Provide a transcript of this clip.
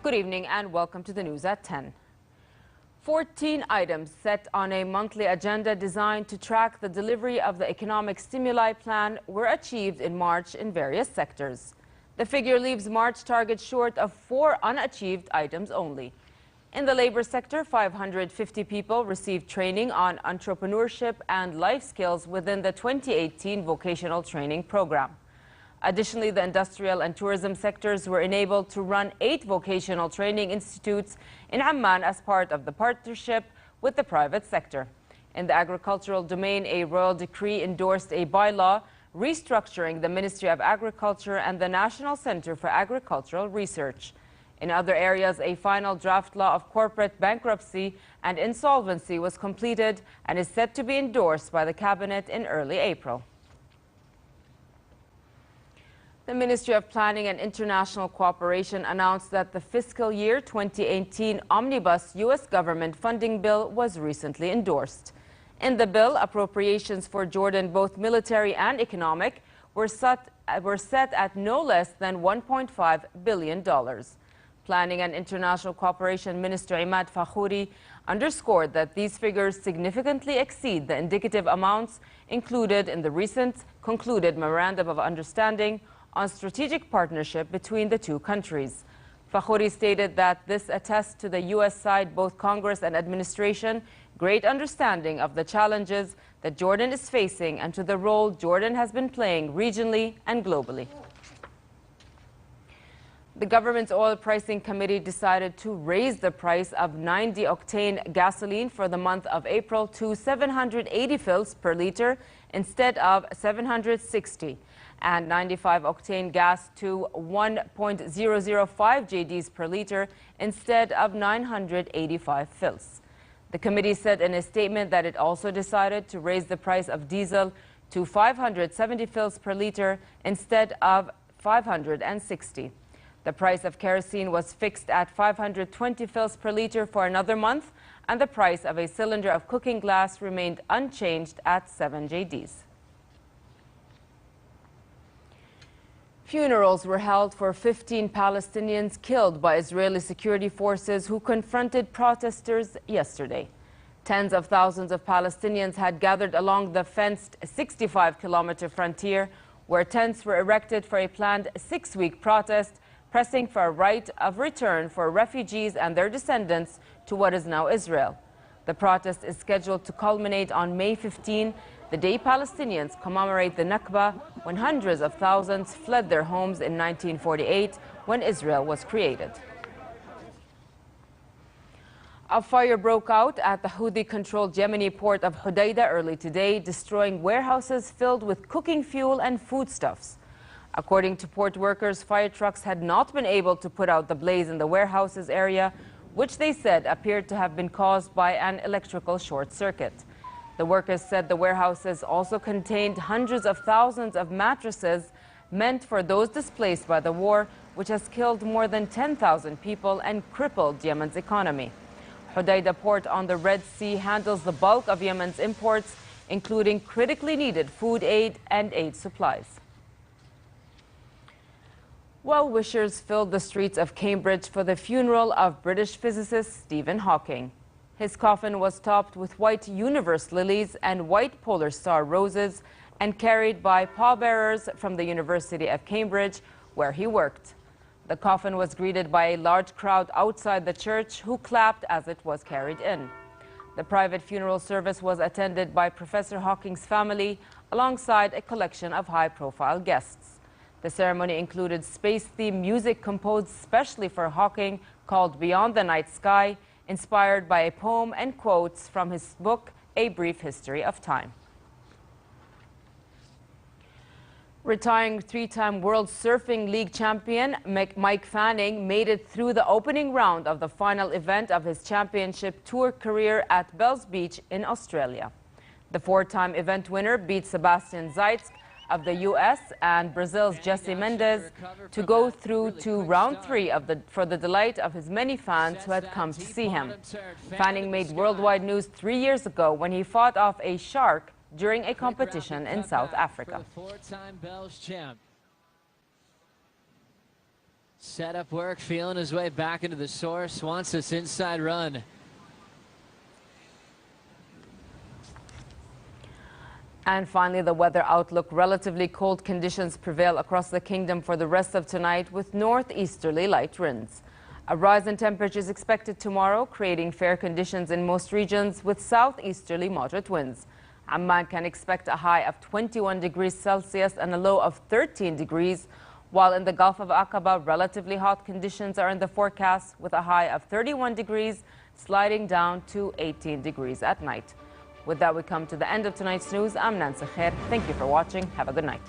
Good evening and welcome to the news at 10. 14 items set on a monthly agenda designed to track the delivery of the economic stimuli plan were achieved in March in various sectors. The figure leaves March target short of 4 unachieved items only. In the labor sector, 550 people received training on entrepreneurship and life skills within the 2018 vocational training program. Additionally, the industrial and tourism sectors were enabled to run 8 vocational training institutes in Amman as part of the partnership with the private sector. In the agricultural domain, a royal decree endorsed a bylaw restructuring the Ministry of Agriculture and the National Center for Agricultural Research. In other areas, a final draft law of corporate bankruptcy and insolvency was completed and is set to be endorsed by the Cabinet in early April. The Ministry of Planning and International Cooperation announced that the fiscal year 2018 Omnibus U.S. government funding bill was recently endorsed. In the bill, appropriations for Jordan, both military and economic, were set at no less than $1.5 billion. Planning and International Cooperation Minister Imad Fakhoury underscored that these figures significantly exceed the indicative amounts included in the recent concluded Memorandum of Understanding on strategic partnership between the two countries. Fakhoury stated that this attests to the U.S. side, both Congress and administration, great understanding of the challenges that Jordan is facing and to the role Jordan has been playing regionally and globally. The government's oil pricing committee decided to raise the price of 90-octane gasoline for the month of April to 780 fils per liter instead of 760, and 95-octane gas to 1.005 JDs per liter instead of 985 fils. The committee said in a statement that it also decided to raise the price of diesel to 570 fils per liter instead of 560. The price of kerosene was fixed at 520 fils per liter for another month, and the price of a cylinder of cooking glass remained unchanged at 7 JDs. Funerals were held for 15 Palestinians killed by Israeli security forces who confronted protesters yesterday. Tens of thousands of Palestinians had gathered along the fenced 65-kilometer frontier, where tents were erected for a planned 6-week protest, pressing for a right of return for refugees and their descendants to what is now Israel. The protest is scheduled to culminate on May 15, the day Palestinians commemorate the Nakba, when hundreds of thousands fled their homes in 1948 when Israel was created. A fire broke out at the Houthi-controlled Yemeni port of Hodeidah early today, destroying warehouses filled with cooking fuel and foodstuffs. According to port workers, fire trucks had not been able to put out the blaze in the warehouses area, which they said appeared to have been caused by an electrical short circuit. The workers said the warehouses also contained hundreds of thousands of mattresses meant for those displaced by the war, which has killed more than 10,000 people and crippled Yemen's economy. Hodeidah port on the Red Sea handles the bulk of Yemen's imports, including critically needed food aid and aid supplies. Well-wishers filled the streets of Cambridge for the funeral of British physicist Stephen Hawking. His coffin was topped with white universe lilies and white polar star roses and carried by pallbearers from the University of Cambridge, where he worked. The coffin was greeted by a large crowd outside the church, who clapped as it was carried in. The private funeral service was attended by Professor Hawking's family, alongside a collection of high-profile guests. The ceremony included space-themed music composed specially for Hawking called Beyond the Night Sky, inspired by a poem and quotes from his book, A Brief History of Time. Retiring 3-time World Surfing League champion Mike Fanning made it through the opening round of the final event of his championship tour career at Bells Beach in Australia. The 4-time event winner beat Sebastian Zeitz of the U.S. and Brazil's Jesse Mendes to go through to round 3 for the delight of his many fans who had come to see him. Fanning made worldwide news 3 years ago when he fought off a shark during a competition in South Africa. Setup work, feeling his way back into the source, wants this inside run. And finally, the weather outlook. Relatively cold conditions prevail across the kingdom for the rest of tonight with northeasterly light winds. A rise in temperature is expected tomorrow, creating fair conditions in most regions with southeasterly moderate winds. Amman can expect a high of 21 degrees Celsius and a low of 13 degrees, while in the Gulf of Aqaba, relatively hot conditions are in the forecast with a high of 31 degrees, sliding down to 18 degrees at night. With that, we come to the end of tonight's news. I'm Nancy Khair. Thank you for watching. Have a good night.